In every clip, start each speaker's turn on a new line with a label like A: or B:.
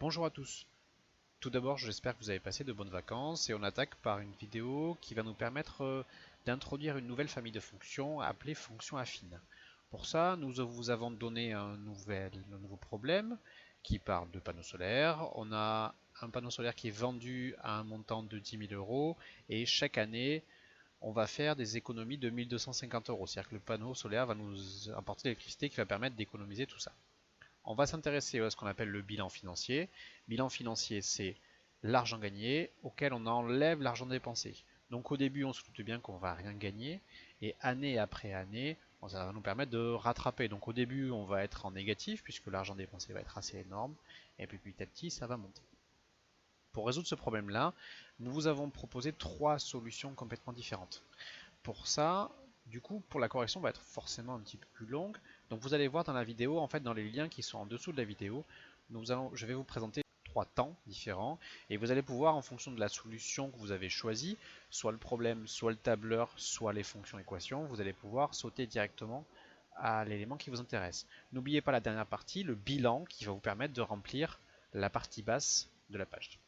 A: Bonjour à tous. Tout d'abord, j'espère que vous avez passé de bonnes vacances et on attaque par une vidéo qui va nous permettre d'introduire une nouvelle famille de fonctions appelée fonction affine. Pour ça, nous vous avons donné un nouveau problème qui parle de panneaux solaires. On a un panneau solaire qui est vendu à un montant de 10 000 euros et chaque année, on va faire des économies de 1 250 euros. C'est-à-dire que le panneau solaire va nous apporter l'électricité qui va permettre d'économiser tout ça. On va s'intéresser à ce qu'on appelle le bilan financier. Bilan financier, c'est l'argent gagné auquel on enlève l'argent dépensé. Donc au début, on se doute bien qu'on ne va rien gagner, et année après année, ça va nous permettre de rattraper. Donc au début, on va être en négatif, puisque l'argent dépensé va être assez énorme, et puis petit à petit, ça va monter. Pour résoudre ce problème-là, nous vous avons proposé trois solutions complètement différentes. Pour ça, du coup, pour la correction va être forcément un petit peu plus longue. Donc vous allez voir dans la vidéo, en fait dans les liens qui sont en dessous de la vidéo, je vais vous présenter trois temps différents et vous allez pouvoir, en fonction de la solution que vous avez choisie, soit le problème, soit le tableur, soit les fonctions équations, vous allez pouvoir sauter directement à l'élément qui vous intéresse. N'oubliez pas la dernière partie, le bilan, qui va vous permettre de remplir la partie basse de la page.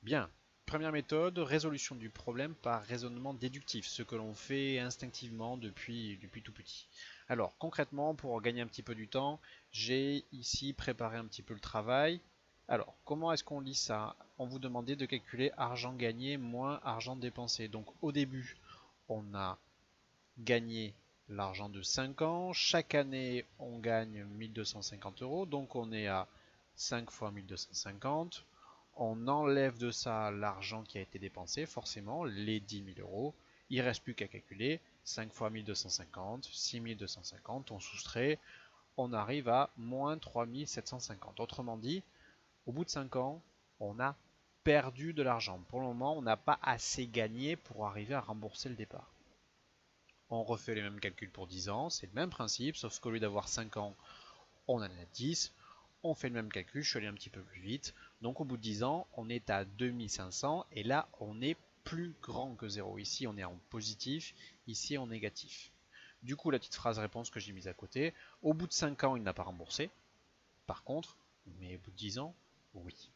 A: Bien, première méthode, résolution du problème par raisonnement déductif, ce que l'on fait instinctivement depuis tout petit. Alors concrètement, pour gagner un petit peu du temps, j'ai ici préparé un petit peu le travail. Alors, comment est-ce qu'on lit ça? On vous demandait de calculer argent gagné moins argent dépensé. Donc au début, on a gagné l'argent de 5 ans. Chaque année, on gagne 1250 euros. Donc on est à 5 fois 1250. On enlève de ça l'argent qui a été dépensé, forcément, les 10 000 euros. Il ne reste plus qu'à calculer 5 fois 1250, 6250, on soustrait, on arrive à moins 3750. Autrement dit, au bout de 5 ans, on a perdu de l'argent. Pour le moment, on n'a pas assez gagné pour arriver à rembourser le départ. On refait les mêmes calculs pour 10 ans, c'est le même principe, sauf qu'au lieu d'avoir 5 ans, on en a 10. On fait le même calcul, je suis allé un petit peu plus vite. Donc au bout de 10 ans, on est à 2500 et là, on est plus grand que 0. Ici, on est en positif, ici en négatif. Du coup, la petite phrase réponse que j'ai mise à côté, au bout de 5 ans, il n'a pas remboursé. Par contre, mais au bout de 10 ans, oui.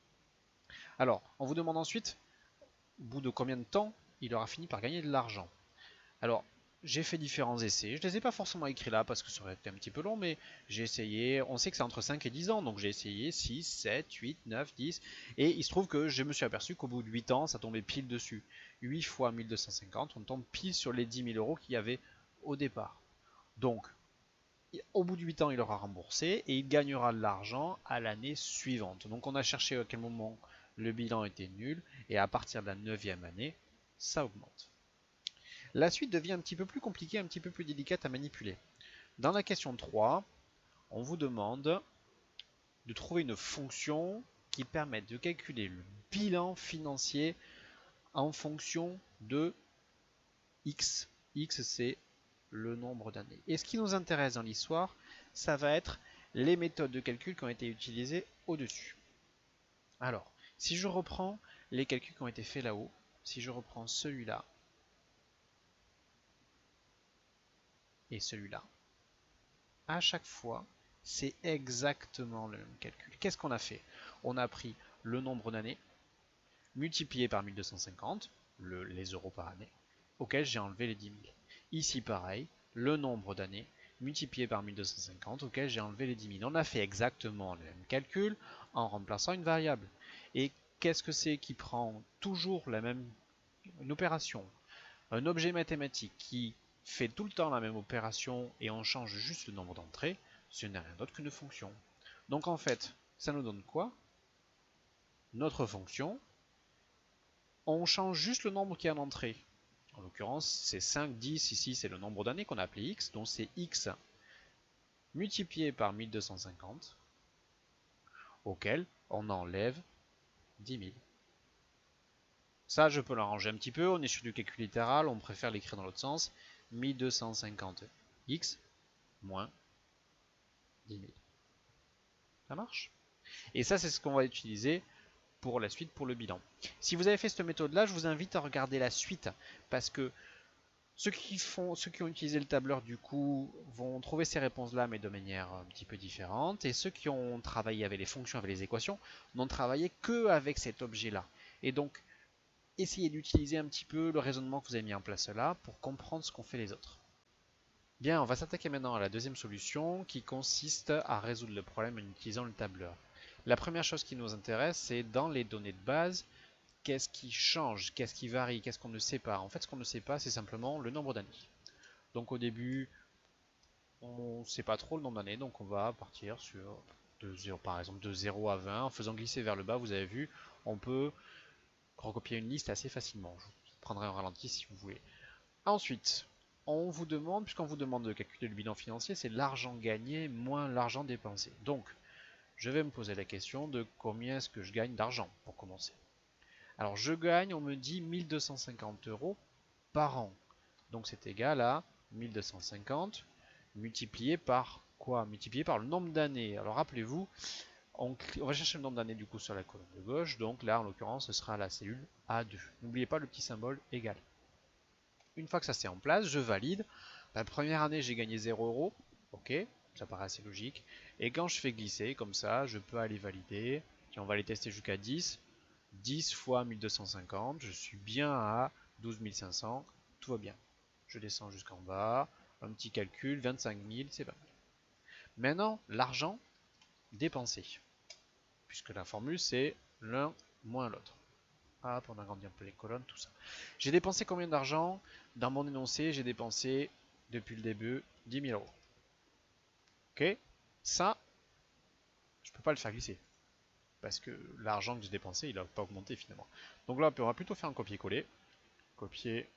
A: Alors, on vous demande ensuite, au bout de combien de temps il aura fini par gagner de l'argent. Alors, j'ai fait différents essais. Je ne les ai pas forcément écrits là parce que ça aurait été un petit peu long, mais j'ai essayé. On sait que c'est entre 5 et 10 ans, donc j'ai essayé 6, 7, 8, 9, 10. Et il se trouve que je me suis aperçu qu'au bout de 8 ans, ça tombait pile dessus. 8 fois 1250, on tombe pile sur les 10 000 euros qu'il y avait au départ. Donc, au bout de 8 ans, il aura remboursé et il gagnera de l'argent à l'année suivante. Donc, on a cherché à quel moment le bilan était nul et à partir de la 9e année, ça augmente. La suite devient un petit peu plus compliquée, un petit peu plus délicate à manipuler. Dans la question 3, on vous demande de trouver une fonction qui permette de calculer le bilan financier en fonction de x. X, c'est le nombre d'années. Et ce qui nous intéresse dans l'histoire, ça va être les méthodes de calcul qui ont été utilisées au-dessus. Alors, si je reprends les calculs qui ont été faits là-haut, si je reprends celui-là et celui-là, à chaque fois, c'est exactement le même calcul. Qu'est-ce qu'on a fait? On a pris le nombre d'années multiplié par 1250, les euros par année, auquel j'ai enlevé les 10 000. Ici, pareil, le nombre d'années multiplié par 1250, auquel j'ai enlevé les 10 000. On a fait exactement le même calcul en remplaçant une variable. Et qu'est-ce que c'est qui prend toujours une opération, un objet mathématique qui fait tout le temps la même opération et on change juste le nombre d'entrées? Ce n'est rien d'autre qu'une fonction. Donc en fait, ça nous donne quoi? Notre fonction, on change juste le nombre qui est en entrée. En l'occurrence, c'est 5, 10, ici c'est le nombre d'années qu'on a appelé x, donc c'est x multiplié par 1250, auquel on enlève 10 000. Ça, je peux l'arranger un petit peu, on est sur du calcul littéral, on préfère l'écrire dans l'autre sens, 1250x moins 10 000. Ça marche? Et ça, c'est ce qu'on va utiliser pour la suite, pour le bilan. Si vous avez fait cette méthode-là, je vous invite à regarder la suite, parce que Ceux qui ont utilisé le tableur du coup vont trouver ces réponses-là, mais de manière un petit peu différente. Et ceux qui ont travaillé avec les fonctions, avec les équations, n'ont travaillé que avec cet objet-là. Et donc, essayez d'utiliser un petit peu le raisonnement que vous avez mis en place là pour comprendre ce qu'ont fait les autres. Bien, on va s'attaquer maintenant à la deuxième solution qui consiste à résoudre le problème en utilisant le tableur. La première chose qui nous intéresse, c'est dans les données de base, qu'est-ce qui change, qu'est-ce qui varie, qu'est-ce qu'on ne sait pas. En fait, ce qu'on ne sait pas, c'est simplement le nombre d'années. Donc au début, on ne sait pas trop le nombre d'années, donc on va partir sur par exemple de 0 à 20. En faisant glisser vers le bas, vous avez vu, on peut recopier une liste assez facilement. Je vous prendrai un ralenti si vous voulez. Ensuite, on vous demande, puisqu'on vous demande de calculer le bilan financier, c'est l'argent gagné moins l'argent dépensé. Donc, je vais me poser la question de combien est-ce que je gagne d'argent pour commencer. Alors, je gagne, on me dit 1250 € par an. Donc, c'est égal à 1250 multiplié par quoi? Multiplié par le nombre d'années. Alors, rappelez-vous, on va chercher le nombre d'années du coup sur la colonne de gauche. Donc là, en l'occurrence, ce sera la cellule A2. N'oubliez pas le petit symbole égal. Une fois que ça c'est en place, je valide. La première année, j'ai gagné 0 €. Ok, ça paraît assez logique. Et quand je fais glisser, comme ça, je peux aller valider. Tiens, on va les tester jusqu'à 10. 10 fois 1250, je suis bien à 12 500. Tout va bien. Je descends jusqu'en bas. Un petit calcul, 25 000, c'est pas mal. Maintenant, l'argent dépensé. Puisque la formule, c'est l'un moins l'autre. Hop, on agrandit un peu les colonnes, tout ça. J'ai dépensé combien d'argent? Dans mon énoncé, j'ai dépensé, depuis le début, 10 000 €. Ok? Ça, je ne peux pas le faire glisser. Parce que l'argent que j'ai dépensé, il n'a pas augmenté finalement. Donc là, on va plutôt faire un copier-coller. Copier,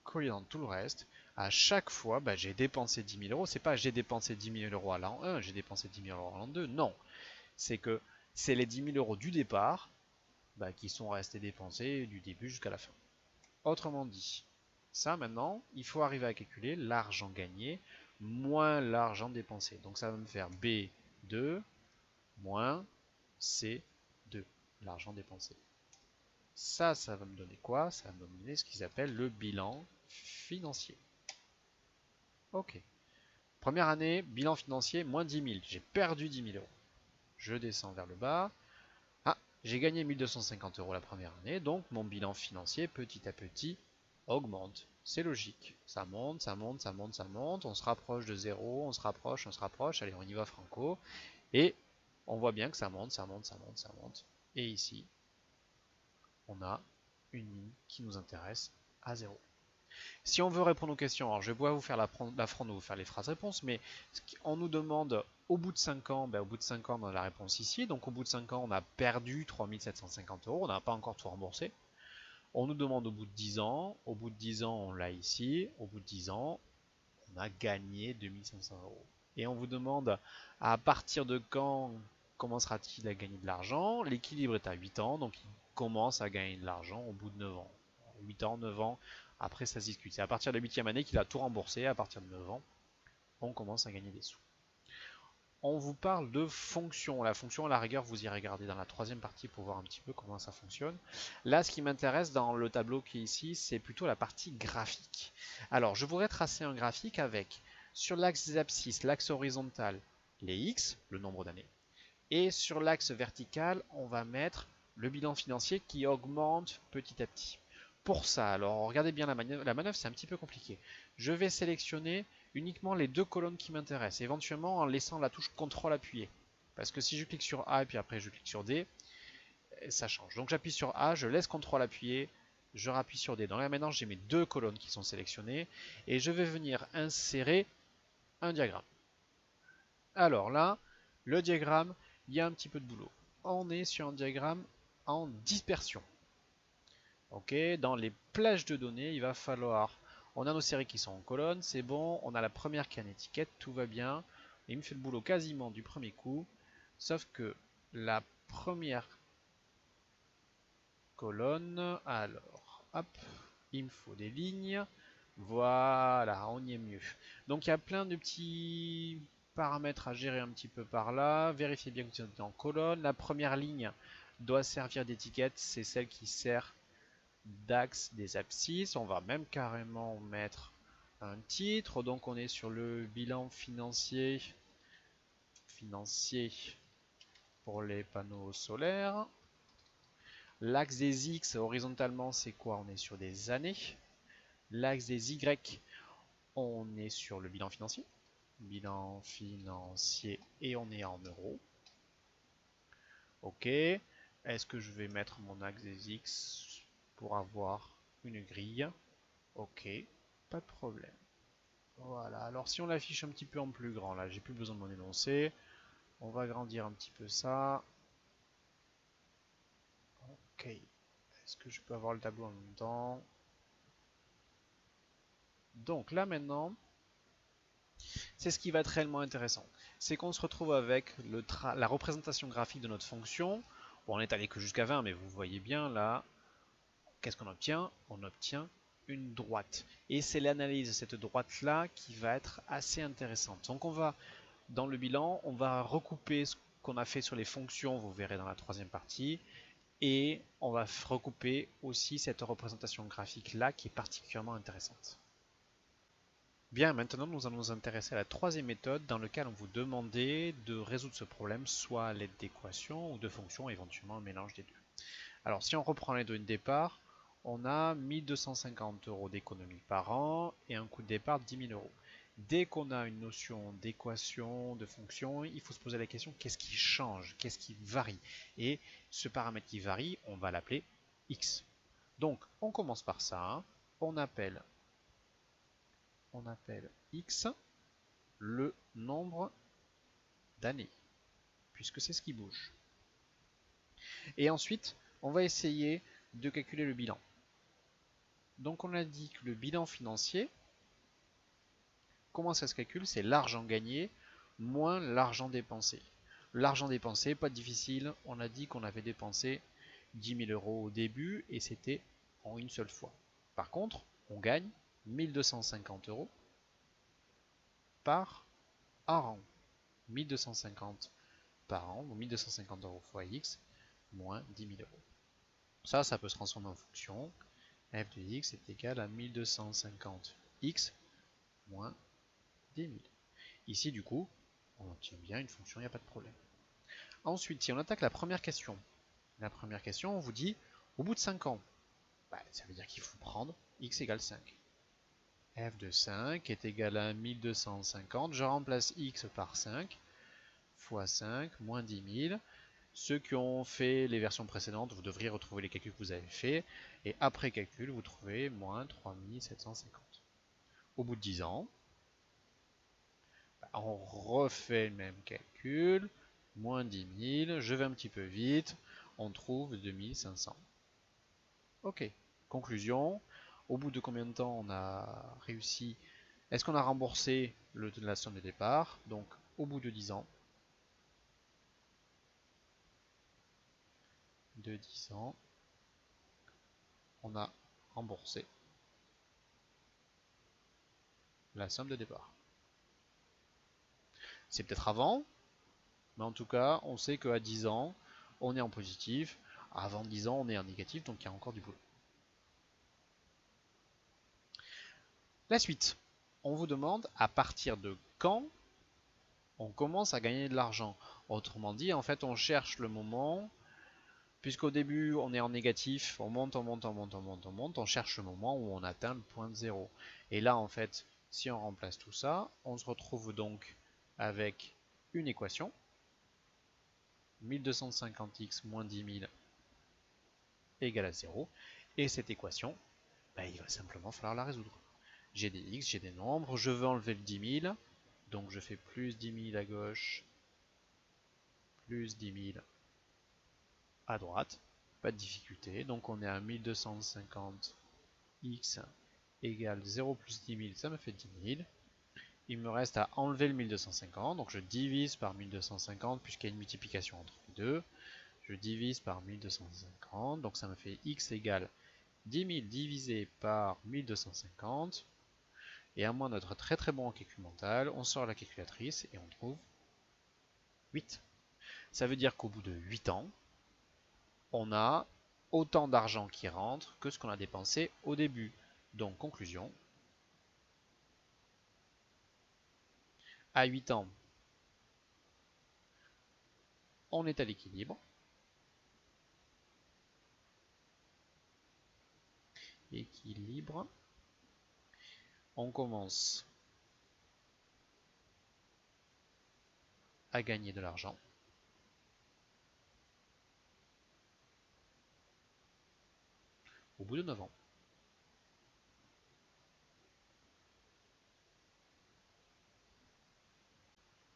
A: coller dans tout le reste. À chaque fois, bah, j'ai dépensé 10 000 €. C'est pas j'ai dépensé 10 000 € à l'an 1, j'ai dépensé 10 000 € à l'an 2. Non. C'est que c'est les 10 000 € du départ bah, qui sont restés dépensés du début jusqu'à la fin. Autrement dit, ça maintenant, il faut arriver à calculer l'argent gagné moins l'argent dépensé. Donc ça va me faire B2 moins C2, l'argent dépensé. Ça va me donner quoi? Ça va me donner ce qu'ils appellent le bilan financier. Ok. Première année, bilan financier, moins 10 000. J'ai perdu 10 000 €. Je descends vers le bas. Ah, j'ai gagné 1250 € la première année, donc mon bilan financier, petit à petit, augmente. C'est logique. Ça monte, ça monte, ça monte, ça monte. On se rapproche de 0, on se rapproche, on se rapproche. Allez, on y va franco. Et on voit bien que ça monte, ça monte, ça monte, ça monte. Et ici, on a une ligne qui nous intéresse à 0. Si on veut répondre aux questions, alors je vais pouvoir vous faire l'affront de vous faire les phrases-réponses, mais on nous demande au bout de 5 ans, ben, au bout de 5 ans, on a la réponse ici. Donc au bout de 5 ans, on a perdu 3 750 €, on n'a pas encore tout remboursé. On nous demande au bout de 10 ans, au bout de 10 ans, on l'a ici, au bout de 10 ans, on a gagné 2500 €. Et on vous demande à partir de quand commencera-t-il à gagner de l'argent? L'équilibre est à 8 ans, donc il commence à gagner de l'argent au bout de 9 ans. 8 ans, 9 ans, après ça se discute. C'est à partir de la 8e année qu'il a tout remboursé, à partir de 9 ans, on commence à gagner des sous. On vous parle de fonction. La fonction, à la rigueur, vous irez regarder dans la troisième partie pour voir un petit peu comment ça fonctionne. Là, ce qui m'intéresse dans le tableau qui est ici, c'est plutôt la partie graphique. Alors, je voudrais tracer un graphique avec, sur l'axe des abscisses, l'axe horizontal, les X, le nombre d'années. Et sur l'axe vertical, on va mettre le bilan financier qui augmente petit à petit. Pour ça, alors regardez bien la manœuvre, c'est un petit peu compliqué. Je vais sélectionner uniquement les deux colonnes qui m'intéressent, éventuellement en laissant la touche CTRL appuyée. Parce que si je clique sur A et puis après je clique sur D, ça change. Donc j'appuie sur A, je laisse CTRL appuyé, je rappuie sur D. Donc là maintenant j'ai mes deux colonnes qui sont sélectionnées et je vais venir insérer un diagramme. Alors là, le diagramme, il y a un petit peu de boulot. On est sur un diagramme en dispersion. Ok, dans les plages de données, il va falloir. On a nos séries qui sont en colonne, c'est bon. On a la première qui a une étiquette, tout va bien. Il me fait le boulot quasiment du premier coup. Sauf que la première colonne, alors, hop, il me faut des lignes. Voilà, on y est mieux. Donc il y a plein de petits paramètres à gérer un petit peu par là. Vérifiez bien que vous êtes en colonne. La première ligne doit servir d'étiquette, c'est celle qui sert d'axes des abscisses. On va même carrément mettre un titre. Donc on est sur le bilan financier pour les panneaux solaires. L'axe des X horizontalement, c'est quoi? On est sur des années. L'axe des Y, on est sur le bilan financier. Bilan financier et on est en euros. Ok. Est-ce que je vais mettre mon axe des X pour avoir une grille? Ok, pas de problème. Voilà, alors si on l'affiche un petit peu en plus grand, là, j'ai plus besoin de mon énoncé. On va agrandir un petit peu ça. Ok. Est-ce que je peux avoir le tableau en même temps? Donc là maintenant, c'est ce qui va être réellement intéressant. C'est qu'on se retrouve avec la représentation graphique de notre fonction. Bon, on est allé que jusqu'à 20, mais vous voyez bien là, qu'est-ce qu'on obtient? On obtient une droite. Et c'est l'analyse de cette droite-là qui va être assez intéressante. Donc on va, dans le bilan, on va recouper ce qu'on a fait sur les fonctions, vous verrez dans la troisième partie, et on va recouper aussi cette représentation graphique-là qui est particulièrement intéressante. Bien, maintenant nous allons nous intéresser à la troisième méthode dans laquelle on vous demandait de résoudre ce problème soit à l'aide d'équations ou de fonctions, éventuellement un mélange des deux. Alors si on reprend les données de départ, on a 1250 € d'économie par an et un coût de départ de 10 000 €. Dès qu'on a une notion d'équation, de fonction, il faut se poser la question qu'est-ce qui change, qu'est-ce qui varie? Et ce paramètre qui varie, on va l'appeler x. Donc on commence par ça, hein. on appelle x le nombre d'années, puisque c'est ce qui bouge. Et ensuite, on va essayer de calculer le bilan. Donc on a dit que le bilan financier, comment ça se calcule? C'est l'argent gagné moins l'argent dépensé. L'argent dépensé, pas difficile, on a dit qu'on avait dépensé 10 000 € au début et c'était en une seule fois. Par contre, on gagne 1250 € par an. 1250 par an, donc 1250 € fois x, moins 10 000 €. Ça peut se transformer en fonction. F de x est égal à 1250x moins 10 000. Ici, du coup, on obtient bien une fonction, il n'y a pas de problème. Ensuite, si on attaque la première question, on vous dit, au bout de 5 ans, ça veut dire qu'il faut prendre x égale 5. F de 5 est égal à 1250, je remplace x par 5, fois 5, moins 10 000. Ceux qui ont fait les versions précédentes, vous devriez retrouver les calculs que vous avez fait, et après calcul, vous trouvez moins 3750. Au bout de 10 ans, on refait le même calcul, moins 10 000, je vais un petit peu vite, on trouve 2500. Ok, conclusion, au bout de combien de temps on a réussi? Est-ce qu'on a remboursé la somme de départ? Donc au bout de 10 ans, on a remboursé la somme de départ. C'est peut-être avant, mais en tout cas, on sait qu'à 10 ans, on est en positif. Avant 10 ans, on est en négatif, donc il y a encore du boulot. La suite, on vous demande à partir de quand on commence à gagner de l'argent. Autrement dit, en fait, on cherche le moment, puisqu'au début, on est en négatif, on monte, on cherche le moment où on atteint le point de zéro. Et là, en fait, si on remplace tout ça, on se retrouve donc avec une équation, 1250x moins 10 000 égale à 0. Et cette équation, il va simplement falloir la résoudre. J'ai des x, j'ai des nombres, je veux enlever le 10 000, donc je fais plus 10 000 à gauche, plus 10 000 à droite, pas de difficulté, donc on est à 1250 x égale 0 plus 10 000, ça me fait 10 000. Il me reste à enlever le 1250, donc je divise par 1250 puisqu'il y a une multiplication entre les deux. Je divise par 1250, donc ça me fait x égale 10 000 divisé par 1250. Et à moins d'être très très bon en calcul mental, on sort la calculatrice et on trouve 8. Ça veut dire qu'au bout de 8 ans, on a autant d'argent qui rentre que ce qu'on a dépensé au début. Donc conclusion, à 8 ans, on est à l'équilibre. Équilibre. On commence à gagner de l'argent. Au bout de 9 ans.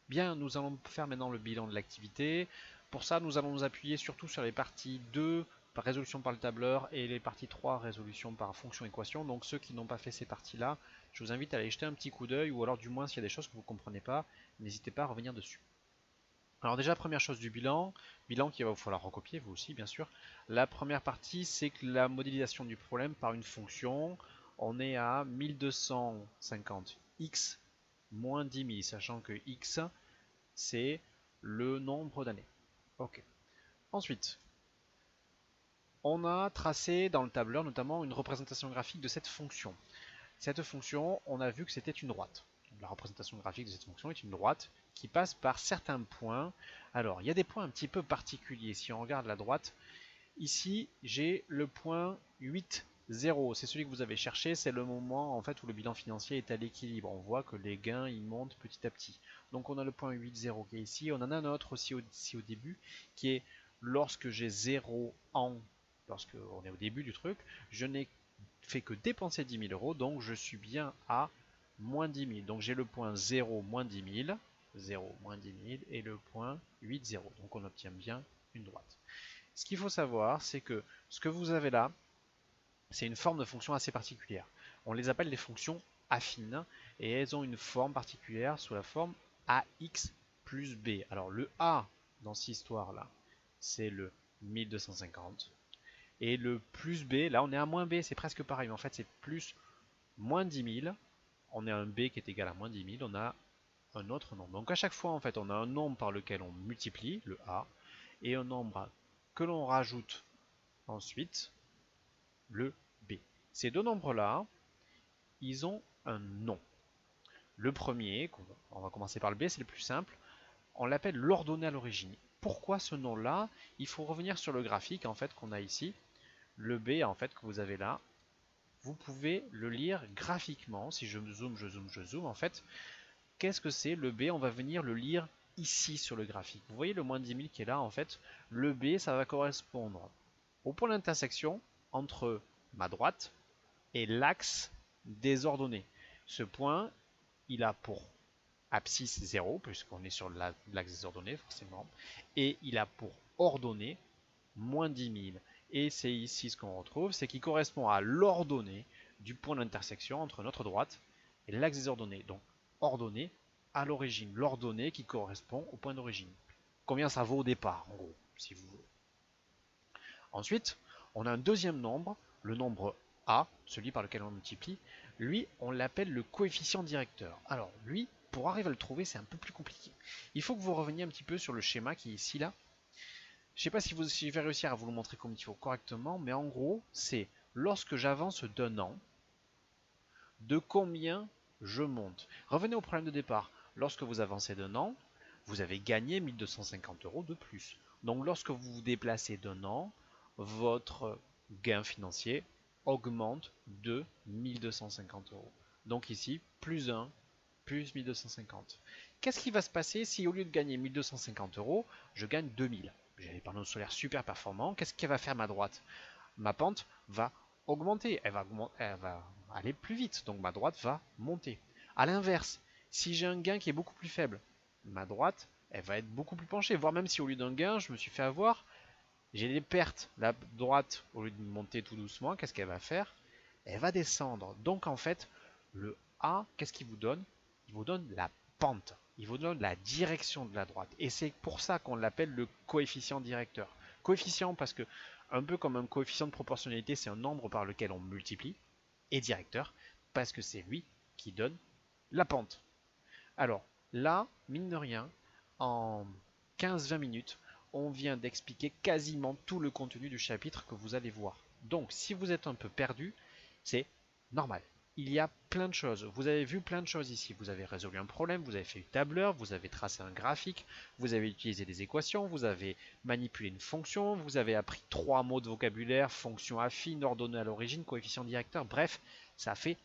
A: Bien, nous allons faire maintenant le bilan de l'activité. Pour ça, nous allons nous appuyer surtout sur les parties 2, par résolution par le tableur, et les parties 3, résolution par fonction équation. Donc ceux qui n'ont pas fait ces parties-là, je vous invite à aller jeter un petit coup d'œil, ou alors du moins s'il y a des choses que vous ne comprenez pas, n'hésitez pas à revenir dessus. Alors déjà, première chose du bilan qu'il va vous falloir recopier, vous aussi bien sûr. La première partie, c'est que la modélisation du problème par une fonction. On est à 1250x moins 10 000, sachant que x, c'est le nombre d'années. Ok. Ensuite, on a tracé dans le tableur notamment une représentation graphique de cette fonction. Cette fonction, on a vu que c'était une droite. La représentation graphique de cette fonction est une droite qui passe par certains points. Alors, il y a des points un petit peu particuliers. Si on regarde la droite, ici, j'ai le point 8, 0. C'est celui que vous avez cherché. C'est le moment en fait où le bilan financier est à l'équilibre. On voit que les gains ils montent petit à petit. Donc, on a le point 8, 0 qui est ici. On en a un autre aussi au début qui est lorsque j'ai 0 en, lorsque on est au début du truc, je n'ai fait que dépenser 10 000 euros, donc je suis bien à moins 10 000. Donc j'ai le point 0 moins 10 000, 0 moins 10 000 et le point 8, 0. Donc on obtient bien une droite. Ce qu'il faut savoir, c'est que ce que vous avez là, c'est une forme de fonction assez particulière. On les appelle les fonctions affines et elles ont une forme particulière sous la forme AX plus B. Alors le A dans cette histoire-là, c'est le 1250. Et le plus B, là on est à moins B, c'est presque pareil, mais en fait c'est plus moins 10 000. On a un B qui est égal à moins 10 000, on a un autre nombre. Donc à chaque fois en fait on a un nombre par lequel on multiplie, le A, et un nombre que l'on rajoute ensuite, le B. Ces deux nombres-là, ils ont un nom. Le premier, on va commencer par le B, c'est le plus simple, on l'appelle l'ordonnée à l'origine. Pourquoi ce nom-là? Il faut revenir sur le graphique en fait qu'on a ici. Le B en fait que vous avez là, vous pouvez le lire graphiquement. Si je zoome, je zoome, je zoome, en fait, qu'est-ce que c'est le B? On va venir le lire ici sur le graphique. Vous voyez le moins 10 000 qui est là, en fait. Le B, ça va correspondre au point d'intersection entre ma droite et l'axe des ordonnées. Ce point, il a pour abscisse 0, puisqu'on est sur l'axe des ordonnées, forcément, et il a pour ordonnée moins 10 000. Et c'est ici ce qu'on retrouve, c'est qu'il correspond à l'ordonnée du point d'intersection entre notre droite et l'axe des ordonnées. Donc, ordonnée à l'origine, l'ordonnée qui correspond au point d'origine. Combien ça vaut au départ, en gros, si vous voulez. Ensuite, on a un deuxième nombre, le nombre A, celui par lequel on multiplie. Lui, on l'appelle le coefficient directeur. Alors, lui, pour arriver à le trouver, c'est un peu plus compliqué. Il faut que vous reveniez un petit peu sur le schéma qui est ici, là. Je ne sais pas si je vais réussir à vous le montrer comme il faut correctement, mais en gros, c'est lorsque j'avance d'un an, de combien je monte. Revenez au problème de départ. Lorsque vous avancez d'un an, vous avez gagné 1250 euros de plus. Donc lorsque vous vous déplacez d'un an, votre gain financier augmente de 1250 euros. Donc ici, plus 1, plus 1250. Qu'est-ce qui va se passer si au lieu de gagner 1250 euros, je gagne 2000? J'ai des panneaux solaires super performants. Qu'est-ce qu'elle va faire ma droite? Ma pente va augmenter, elle va aller plus vite, donc ma droite va monter. A l'inverse, si j'ai un gain qui est beaucoup plus faible, ma droite, elle va être beaucoup plus penchée, voire même si au lieu d'un gain, je me suis fait avoir, j'ai des pertes. La droite, au lieu de monter tout doucement, qu'est-ce qu'elle va faire? Elle va descendre. Donc en fait, le A, qu'est-ce qu'il vous donne? Il vous donne la pente. Il vous donne la direction de la droite. Et c'est pour ça qu'on l'appelle le coefficient directeur. Coefficient parce que, un peu comme un coefficient de proportionnalité, c'est un nombre par lequel on multiplie. Et directeur parce que c'est lui qui donne la pente. Alors là, mine de rien, en 15-20 minutes, on vient d'expliquer quasiment tout le contenu du chapitre que vous allez voir. Donc, si vous êtes un peu perdu, c'est normal. Il y a plein de choses. Vous avez vu plein de choses ici. Vous avez résolu un problème, vous avez fait une tableur, vous avez tracé un graphique, vous avez utilisé des équations, vous avez manipulé une fonction, vous avez appris 3 mots de vocabulaire, fonction affine, ordonnée à l'origine, coefficient directeur. Bref, ça fait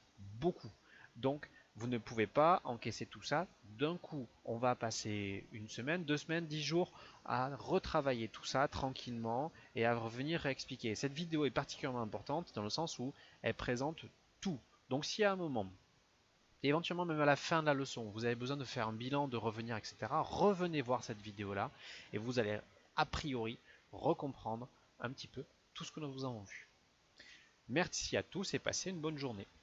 A: beaucoup. Donc, vous ne pouvez pas encaisser tout ça d'un coup. On va passer une semaine, 2 semaines, 10 jours à retravailler tout ça tranquillement et à revenir réexpliquer. Cette vidéo est particulièrement importante dans le sens où elle présente tout. Donc s'il y a un moment, et éventuellement même à la fin de la leçon, vous avez besoin de faire un bilan, de revenir, etc., revenez voir cette vidéo-là et vous allez a priori recomprendre un petit peu tout ce que nous avons vu. Merci à tous et passez une bonne journée.